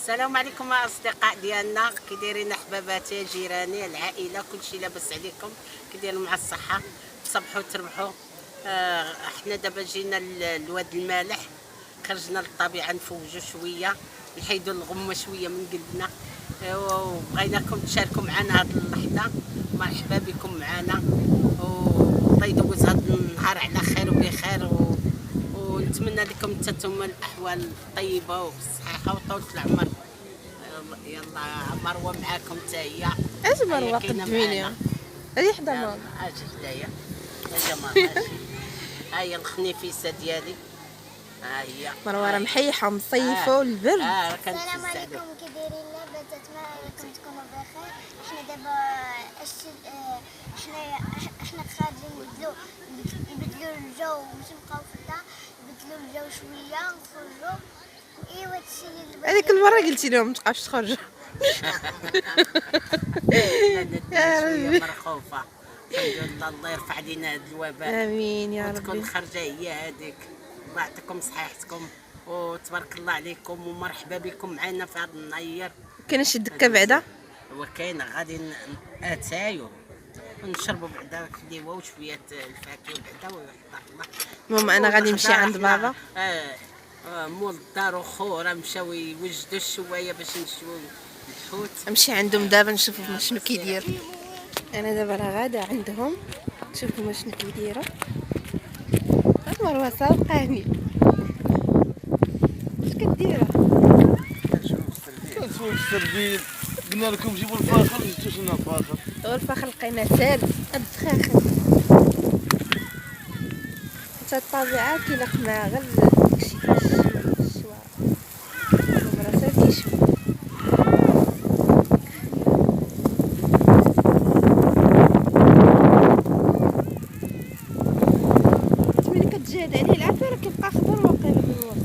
السلام عليكم اصدقاء ديالنا، كي دايرين احباباتي جيراني العائله كلشي لاباس عليكم؟ كي دايرين مع الصحه؟ تصبحوا تربحوا. احنا دابا جينا لواد المالح، خرجنا للطبيعه نفوجوا شويه، نحيدوا الغمه شويه من قلبنا. وبغيناكم تشاركوا معنا هذه اللحظه. مرحبا بكم معنا، والله يدوز هذا النهار على خير وبخير، ونتمنى لكم انتم الاحوال الطيبه والصحه وطولة العمر. يلا مروه معاكم حتى هي. اش مروه قدميني هذه حدا ماما. اجي حدايا يا جماعه. ها هي الخنيفيسه ديالي، ها هي مروه راه محيحه مصيفه والبرد. السلام عليكم، كي دايرين لاباس؟ اتمنى انكم تكونوا بخير. احنا دابا احنا خارجين نبدلوا الجو، ماشي نبقاو في الدار، نبدلوا الجو شويه نخرجوا. ايوا هادشي اللي هذيك المره قلتي لهم متبقاوش تخرجوا. يا ربي مرخوفه. الحمد لله، الله يرفع علينا هذا الوباء. امين يا ربي. وتكون الخرجه هي هذيك. الله يعطيكم صحيحتكم وتبارك الله عليكم، ومرحبا بكم معنا في هذا النهار. كاين شي دكه بعدا؟ وكاين غادي اتايو ونشربوا بعدا الحليوه وشويه الفاكهه بعدا الله. ماما انا غادي نمشي عند بابا. مول الدار وخو راه مشاو يوجدوا الشوايه باش نشويو الحوت. نمشي عندهم دابا نشوف شنو كيدير. انا دابا راه غادا عندهم، نشوف شنو كيديروا. مروه سابقاني. اش كديروا؟ كنشوفوا السردين، قلنا لكم جيبوا الفاخر، جبتوا لنا الفاخر. هو الفخر لقينا سالب قد فخاخر. حتى الطبيعه كيلاق معها غير داكشي الشوا. راه سال كيشوي. ملي كتجاهد عليه العافيه راه كيبقى خضر واقيلا في الوسط.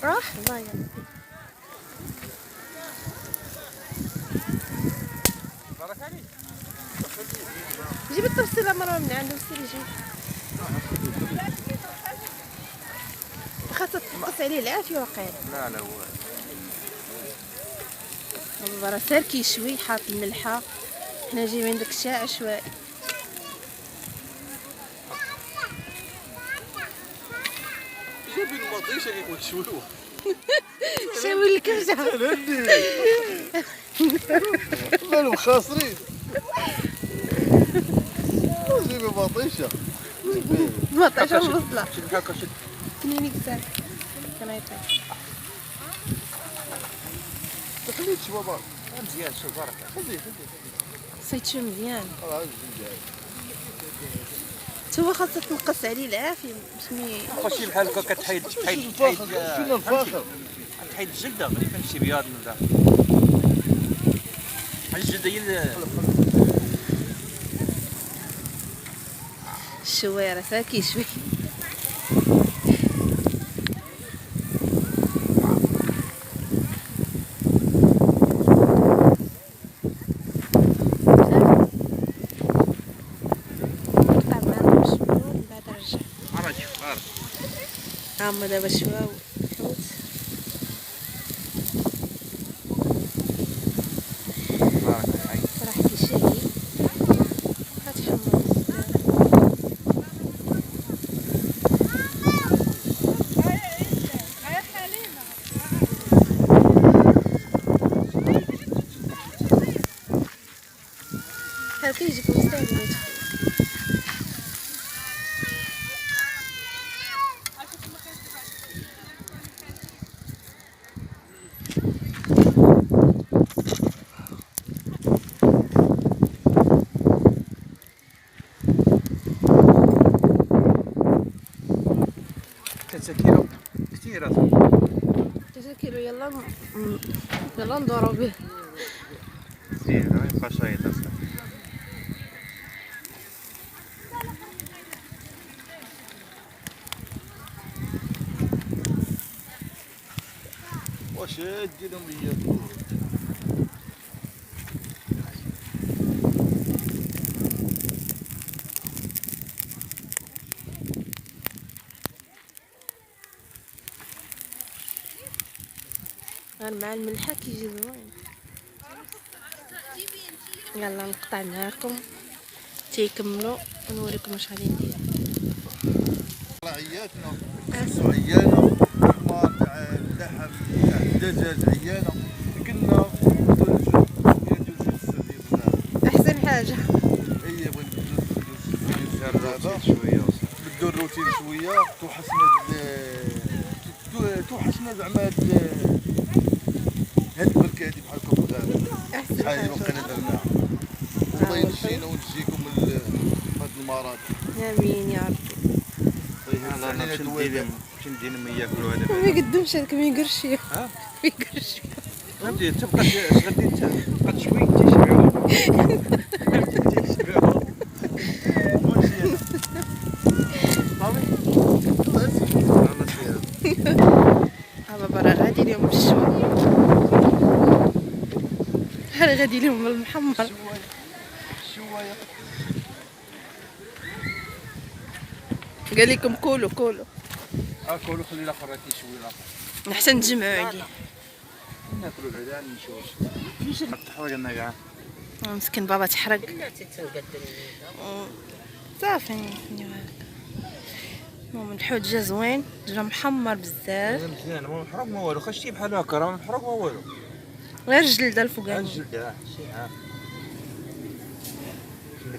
راح الله يعافيك. جيب التفصيله مروه من عندهم سيري جيب. خاصها تنقص عليه العافيه واقيلا. لا هو بابا راه سار كيشوي حاط الملحه، حنا جايبين داك الشاي عشوائي. جايبين المطيشه كيكون تشويوه. شاوي الكبسه. مالهم خاسرين. جايبين مطيشه. مطيشه وبصله. شد هكا شد. كنيني كسر كان يطيح. خليه تشوى برك. مزيان شوف برك. خليه. صيتشو مزيان. راه مزيان. هو خاصها تنقص عليه العافيه باش خشي بحال هكا كتحيد الفاخر. فين الفاخر؟ تحيد الجلده غادي يبان شي بياض من داك. الجلده هي الشويه راه ساكي شوي. هما دابا شواو الحوت. صراحة كيشهي غتحمر هذا كيجيك مستعد. كيلو كثير. 3 كيلو. يلا ندورو به. زين ما يبقاش شايط اصلا. واش ديرهم ليا غير مع الملحة كيجي زوين. يلا نقطع معاكم تيكملوا ونوريكم واش غادي ندير. عياتنا عيانه حمار تاع اللحم تاع الدجاج عيانه كنا نديرو السردين احسن حاجه هي بغيت دابا شويه بدو الروتين شويه توحشنا زعما هاد البركه هادي بحال هكا بالغابه احسن شحال حاجه. وقيلا درناها الله ينجينا ونجيكم من هاد المرض. امين يا ربي. انا باش ندير لهم ياكلوا هذا ما يقدمش هذاك ما يقرشي. ها؟ ما يقرشي. غادي تبقى اش غادي تبقى شويه تيشبعوا تيشبعوا هذا برا غادي اليوم بالشوا. هذا غادي اليوم بالمحمر. شويه قال لكم كولوا كولوا. كلوا خلي الاخر تيشوي الاخر نحسن نجمعوا عليه. ناكلوا العيدان نشوف كيفاش نطحوا لنا كاع مسكين بابا تحرق. تنقدم صافي نحنيو هكا. المهم الحوت جا زوين، جا محمر بزاف. مزيان ما محروق ما والو خشي بحال هكا راه محروق ما والو غير الجلده الفوقانيه. الجلده ها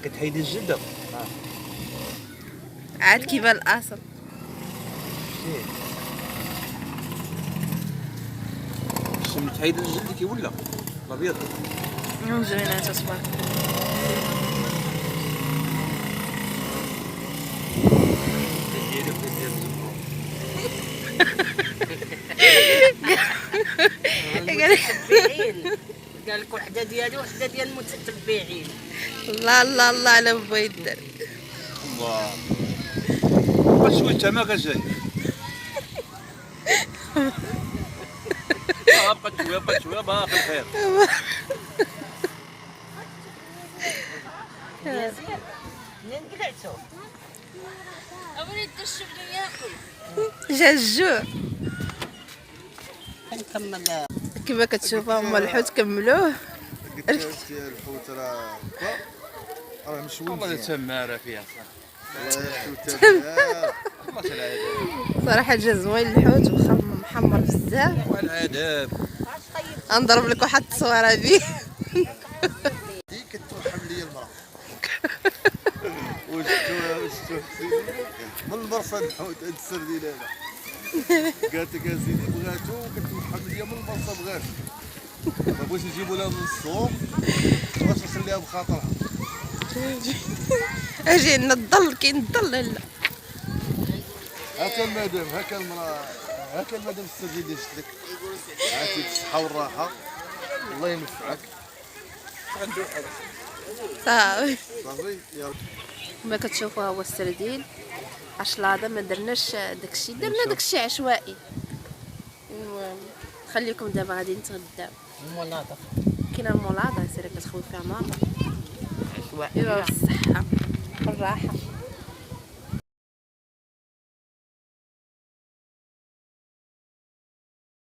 كتحيدي الجلده عاد كيبان الاصل. شنو تحيد الجلد كيولى الابيض زوينات اصبر. متتبعين. قال لك وحده ديالي وحده ديال المتتبعين. الله الله الله على بابا يدار. الله شويه تما جاي بقى شويه باقي الخير يزيد منين قلعتو ابغي تشوف لي ياكل. جا الجوع. كنكمل كما كتشوفوا هما الحوت كملوه. قلت الحوت راه مشوي والله تماره فيها الله صراحه جا زوين الحوت واخا محمر بزاف. والعذاب غنضرب لك واحد التصويره به. دي كتوحم لي المراه واش من المرصد الحوت هاد السردين هذا قالت لك سيدي بغاتو كتوحم لي من المرصد بغاتو ما بغيتش نجيبو لها من السوق باش نخليها بخاطرها. اجي نضل كاين الضل لا. هاكا المدام هاكا المراه هاكا المدام السردين اللي شفت لك عافيك الصحه والراحه الله ينفعك. صافي صافي يا رب. كما كتشوفوا هو السردين عشلاضه ما درناش داكشي درنا داكشي عشوائي. المهم خليكم دابا غادي نتغداو. المناظر كاينه المولاضه سيري كتخوي فيها ماما. عشوائيه ايوا بالصحه والراحه.